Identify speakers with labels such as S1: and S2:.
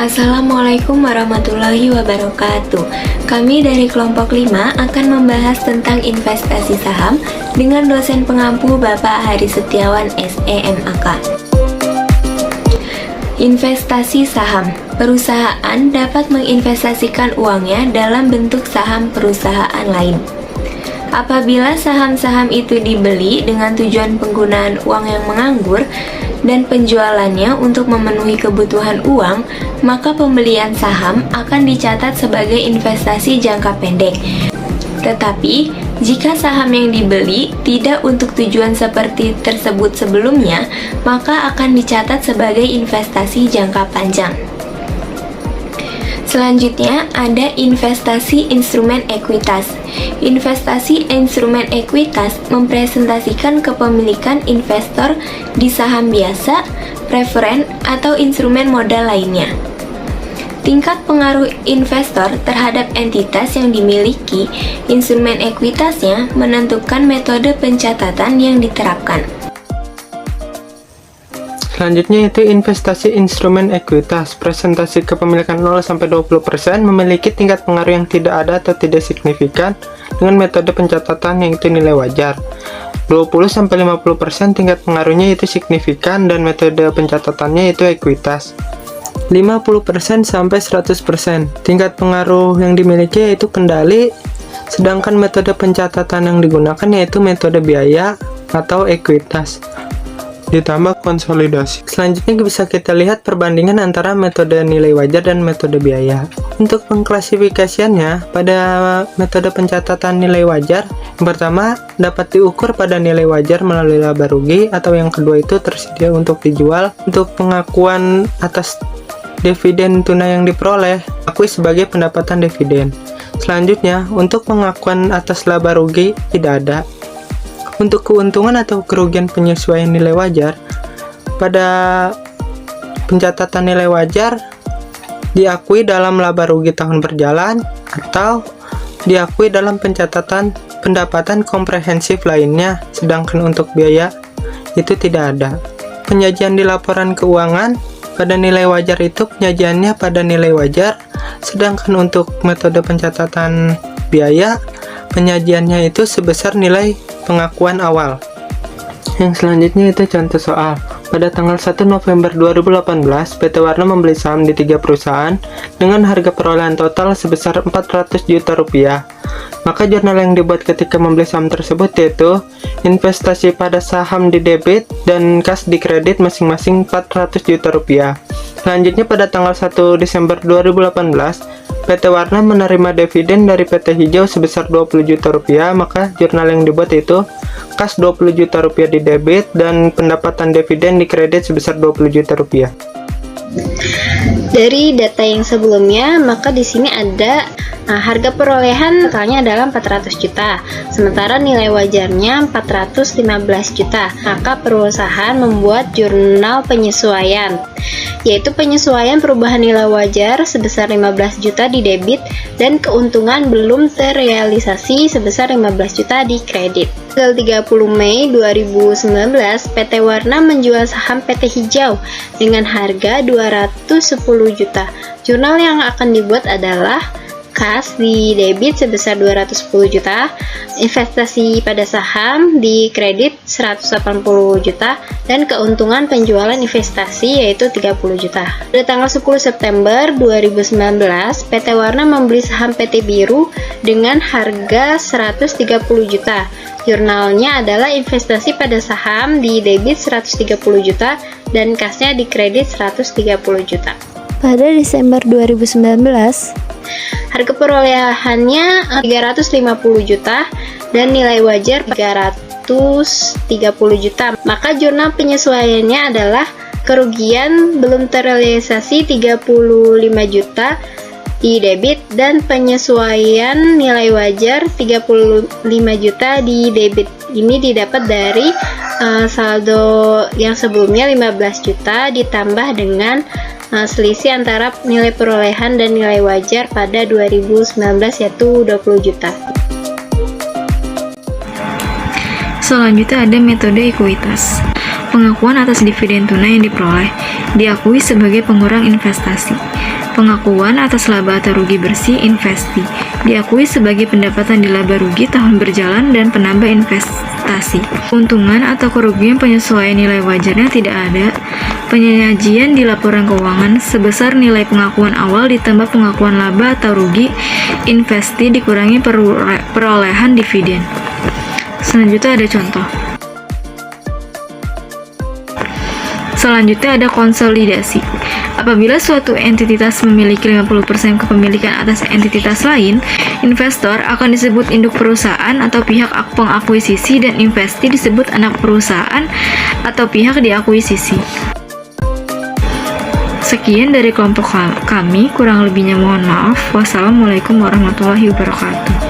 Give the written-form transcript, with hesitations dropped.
S1: Assalamualaikum warahmatullahi wabarakatuh. Kami dari kelompok 5 akan membahas tentang investasi saham dengan dosen pengampu Bapak Hari Setiawan SEMAK. Investasi saham. Perusahaan dapat menginvestasikan uangnya dalam bentuk saham perusahaan lain. Apabila saham-saham itu dibeli dengan tujuan penggunaan uang yang menganggur dan penjualannya untuk memenuhi kebutuhan uang, maka pembelian saham akan dicatat sebagai investasi jangka pendek. Tetapi, jika saham yang dibeli tidak untuk tujuan seperti tersebut sebelumnya, maka akan dicatat sebagai investasi jangka panjang. Selanjutnya, ada investasi instrumen ekuitas. Investasi instrumen ekuitas mempresentasikan kepemilikan investor di saham biasa, preferen, atau instrumen modal lainnya. Tingkat pengaruh investor terhadap entitas yang dimiliki instrumen ekuitasnya menentukan metode pencatatan yang diterapkan.
S2: Selanjutnya itu investasi instrumen ekuitas. Presentasi kepemilikan 0-20% memiliki tingkat pengaruh yang tidak ada atau tidak signifikan dengan metode pencatatan yaitu nilai wajar. 20-50% tingkat pengaruhnya itu signifikan dan metode pencatatannya itu ekuitas. 50% sampai 100% tingkat pengaruh yang dimiliki yaitu kendali, sedangkan metode pencatatan yang digunakan yaitu metode biaya atau ekuitas ditambah konsolidasi. Selanjutnya bisa kita lihat perbandingan antara metode nilai wajar dan metode biaya. Untuk pengklasifikasiannya, pada metode pencatatan nilai wajar, yang pertama dapat diukur pada nilai wajar melalui laba rugi, atau yang kedua itu tersedia untuk dijual. Untuk pengakuan atas dividen tunai yang diperoleh, akui sebagai pendapatan dividen. Selanjutnya, untuk pengakuan atas laba rugi tidak ada. Untuk keuntungan atau kerugian penyesuaian nilai wajar, pada pencatatan nilai wajar diakui dalam laba rugi tahun berjalan atau diakui dalam pencatatan pendapatan komprehensif lainnya, sedangkan untuk biaya itu tidak ada. Penyajian di laporan keuangan, pada nilai wajar itu penyajiannya pada nilai wajar, sedangkan untuk metode pencatatan biaya penyajiannya itu sebesar nilai pengakuan awal. Yang selanjutnya itu contoh soal. Pada tanggal 1 November 2018, PT Warna membeli saham di 3 perusahaan dengan harga perolehan total sebesar 400 juta rupiah. Maka jurnal yang dibuat ketika membeli saham tersebut yaitu investasi pada saham di debit dan kas di kredit masing-masing 400 juta rupiah. Selanjutnya pada tanggal 1 Desember 2018, PT Warna menerima dividen dari PT Hijau sebesar 20 juta rupiah, maka jurnal yang dibuat itu kas 20 juta rupiah di debit dan pendapatan dividen di kredit sebesar 20 juta rupiah.
S3: Dari data yang sebelumnya, maka di sini ada harga perolehan totalnya adalah 400 juta, sementara nilai wajarnya 415 juta. Maka perusahaan membuat jurnal penyesuaian, yaitu penyesuaian perubahan nilai wajar sebesar 15 juta di debit dan keuntungan belum terrealisasi sebesar 15 juta di kredit. Tanggal 30 Mei 2019, PT Warna menjual saham PT Hijau dengan harga 210 juta. Jurnal yang akan dibuat adalah kas di debit sebesar 210 juta, investasi pada saham di kredit 180 juta, dan keuntungan penjualan investasi yaitu 30 juta. Pada tanggal 10 September 2019, PT Warna membeli saham PT Biru dengan harga 130 juta. Jurnalnya adalah investasi pada saham di debit 130 juta dan kasnya di kredit 130 juta.
S4: Pada Desember 2019,
S3: harga perolehannya 350 juta dan nilai wajar 330 juta. Maka jurnal penyesuaiannya adalah kerugian belum terrealisasi 35 juta di debit dan penyesuaian nilai wajar 35 juta di debit. Ini didapat dari saldo yang sebelumnya 15 juta ditambah dengan selisih antara nilai perolehan dan nilai wajar pada 2019 yaitu 20 juta.
S1: Selanjutnya ada metode ekuitas. Pengakuan atas dividen tunai yang diperoleh.
S5: diakui sebagai pengurang investasi. Pengakuan atas laba atau rugi bersih investi, diakui sebagai pendapatan di laba rugi tahun berjalan dan penambah investasi. Keuntungan atau kerugian penyesuaian nilai wajarnya tidak ada. Penyajian di laporan keuangan sebesar nilai pengakuan awal ditambah pengakuan laba atau rugi investi dikurangi perolehan dividen. Selanjutnya ada contoh. Selanjutnya ada konsolidasi. Apabila suatu entitas memiliki 50% kepemilikan atas entitas lain, investor akan disebut induk perusahaan atau pihak pengakuisisi dan investi disebut anak perusahaan atau pihak diakuisisi. Sekian dari kelompok kami, kurang lebihnya mohon maaf. Wassalamualaikum warahmatullahi wabarakatuh.